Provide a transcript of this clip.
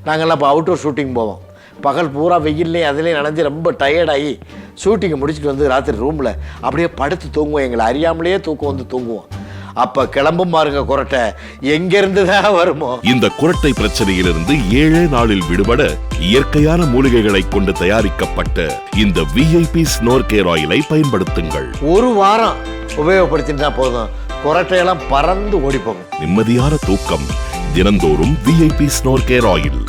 நாங்கள்லாம் இப்போ outdoor shooting போவோம். பகல் பூரா வெயில்லையும் அதுலேயும் நனைஞ்சு ரொம்ப டயர்டாகி ஷூட்டிங்கை முடிச்சுட்டு வந்து ராத்திரி ரூமில் அப்படியே படுத்து தூங்குவோம். எங்களை அறியாமலேயே தூக்கம் வந்து தூங்குவோம். அப்போ கிளம்பும் பாருங்க குரட்டை எங்கேருந்து தான் வருமோ. இந்த குரட்டை பிரச்சனையிலிருந்து 7 நாளில் விடுபட இயற்கையான மூலிகைகளை கொண்டு தயாரிக்கப்பட்ட இந்த விஐபி ஸ்னோர் கேர் ஆயிலை பயன்படுத்துங்கள். ஒரு வாரம் உபயோகப்படுத்தினா போதும், குரட்டையெல்லாம் பறந்து ஓடிப்போகும். நிம்மதியான தூக்கம் தினந்தோறும் விஐபி ஸ்னோர் கேர் ஆயில்.